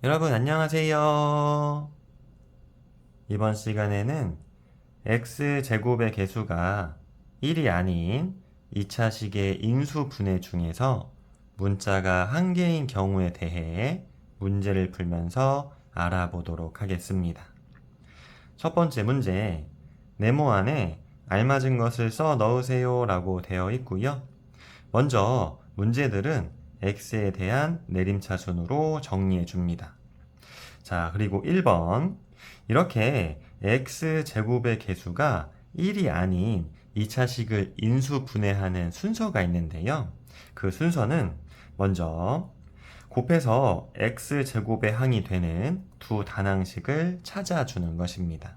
여러분 안녕하세요. 이번 시간에는 x제곱의 개수가 1이 아닌 2차식의 인수분해 중에서 문자가 한 개인 경우에 대해 문제를 풀면서 알아보도록 하겠습니다. 첫 번째 문제, 네모 안에 알맞은 것을 써 넣으세요 라고 되어 있고요. 먼저 문제들은 x에 대한 내림차순으로 정리해 줍니다. 자, 그리고 1번. 이렇게 x제곱의 개수가 1이 아닌 2차식을 인수분해하는 순서가 있는데요. 그 순서는 먼저 곱해서 x제곱의 항이 되는 두 단항식을 찾아주는 것입니다.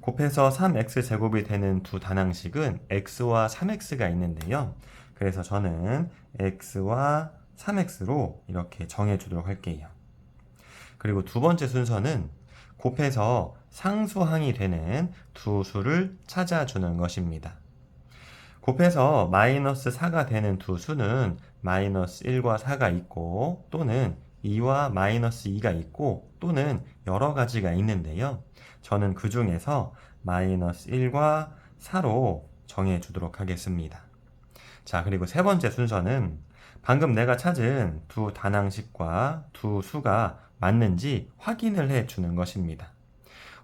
곱해서 3x제곱이 되는 두 단항식은 x와 3x가 있는데요. 그래서 저는 x와 3x로 이렇게 정해주도록 할게요. 그리고 두 번째 순서는 곱해서 상수항이 되는 두 수를 찾아주는 것입니다. 곱해서 마이너스 4가 되는 두 수는 마이너스 1과 4가 있고 또는 2와 마이너스 2가 있고 또는 여러 가지가 있는데요. 저는 그 중에서 마이너스 1과 4로 정해주도록 하겠습니다. 자, 그리고 세 번째 순서는 방금 내가 찾은 두 단항식과 두 수가 맞는지 확인을 해 주는 것입니다.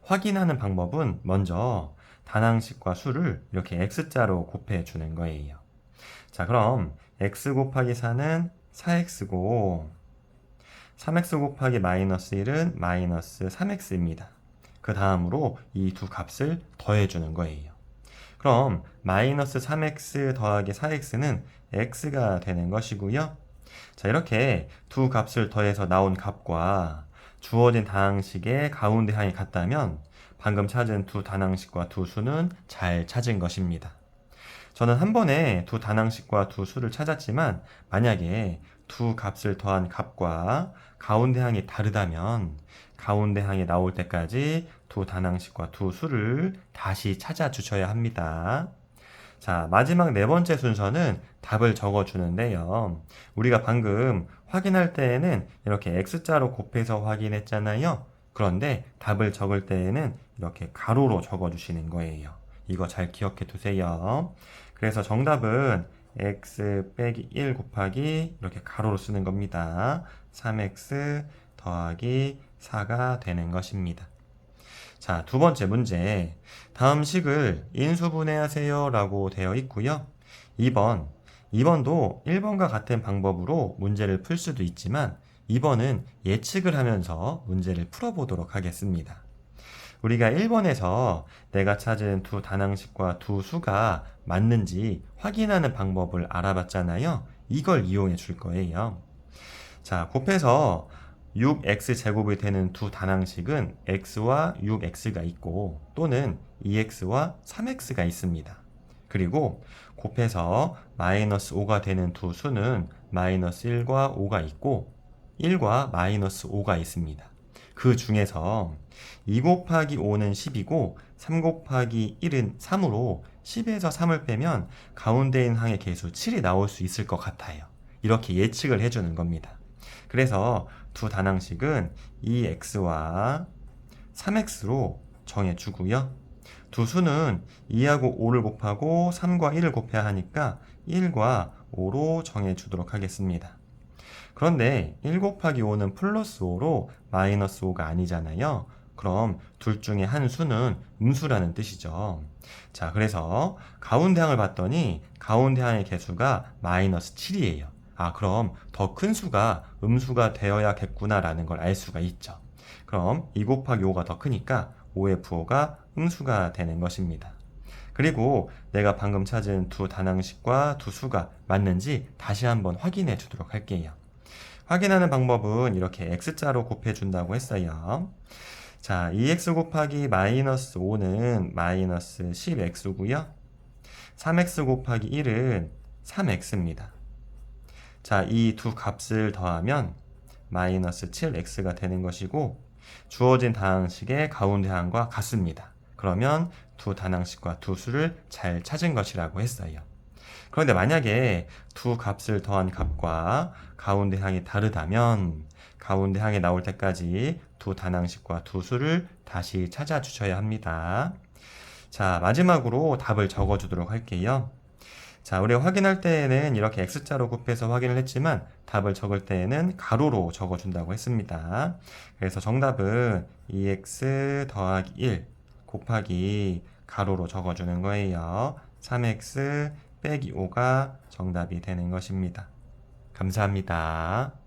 확인하는 방법은 먼저 단항식과 수를 이렇게 x자로 곱해 주는 거예요. 자, 그럼 x 곱하기 4는 4x고 3x 곱하기 마이너스 1은 마이너스 3x입니다. 그 다음으로 이 두 값을 더해 주는 거예요. 그럼 마이너스 3x 더하기 4x는 x가 되는 것이고요. 자, 이렇게 두 값을 더해서 나온 값과 주어진 단항식의 가운데 항이 같다면 방금 찾은 두 단항식과 두 수는 잘 찾은 것입니다. 저는 한 번에 두 단항식과 두 수를 찾았지만 만약에 두 값을 더한 값과 가운데 항이 다르다면 가운데 항이 나올 때까지 두 단항식과 두 수를 다시 찾아주셔야 합니다. 자, 마지막 네 번째 순서는 답을 적어주는데요. 우리가 방금 확인할 때에는 이렇게 x자로 곱해서 확인했잖아요. 그런데 답을 적을 때에는 이렇게 가로로 적어주시는 거예요. 이거 잘 기억해 두세요. 그래서 정답은 x 빼기 1 곱하기 이렇게 가로로 쓰는 겁니다. 3x 더하기 4가 되는 것입니다. 자, 두 번째 문제. 다음 식을 인수분해하세요 라고 되어 있고요. 2번도 1번과 같은 방법으로 문제를 풀 수도 있지만 2번은 예측을 하면서 문제를 풀어보도록 하겠습니다. 우리가 1번에서 내가 찾은 두 단항식과 두 수가 맞는지 확인하는 방법을 알아봤잖아요. 이걸 이용해 줄 거예요. 자, 곱해서 6x제곱이 되는 두 단항식은 x와 6x가 있고 또는 2x와 3x가 있습니다. 그리고 곱해서 마이너스 5가 되는 두 수는 마이너스 1과 5가 있고 1과 마이너스 5가 있습니다. 그 중에서 2 곱하기 5는 10이고 3 곱하기 1은 3으로 10에서 3을 빼면 가운데 있는 항의 개수 7이 나올 수 있을 것 같아요. 이렇게 예측을 해주는 겁니다. 그래서 두 단항식은 2x와 3x로 정해주고요. 두 수는 2하고 5를 곱하고 3과 1을 곱해야 하니까 1과 5로 정해주도록 하겠습니다. 그런데 1 곱하기 5는 플러스 5로 마이너스 5가 아니잖아요. 그럼 둘 중에 한 수는 음수라는 뜻이죠. 자, 그래서 가운데 항을 봤더니 가운데 항의 개수가 마이너스 7이에요. 아, 그럼 더 큰 수가 음수가 되어야겠구나라는 걸 알 수가 있죠. 그럼 2 곱하기 5가 더 크니까 5F5가 음수가 되는 것입니다. 그리고 내가 방금 찾은 두 단항식과 두 수가 맞는지 다시 한번 확인해 주도록 할게요. 확인하는 방법은 이렇게 x자로 곱해준다고 했어요. 자, 2x 곱하기 마이너스 5는 마이너스 10x고요. 3x 곱하기 1은 3x입니다. 자, 이 두 값을 더하면 마이너스 7x가 되는 것이고 주어진 단항식의 가운데 항과 같습니다. 그러면 두 단항식과 두 수를 잘 찾은 것이라고 했어요. 그런데 만약에 두 값을 더한 값과 가운데 항이 다르다면 가운데 항이 나올 때까지 두 단항식과 두 수를 다시 찾아주셔야 합니다. 자, 마지막으로 답을 적어주도록 할게요. 자, 우리가 확인할 때에는 이렇게 X자로 곱해서 확인을 했지만 답을 적을 때에는 가로로 적어준다고 했습니다. 그래서 정답은 2X 더하기 1 곱하기 가로로 적어주는 거예요. 3X 빼기 5가 정답이 되는 것입니다. 감사합니다.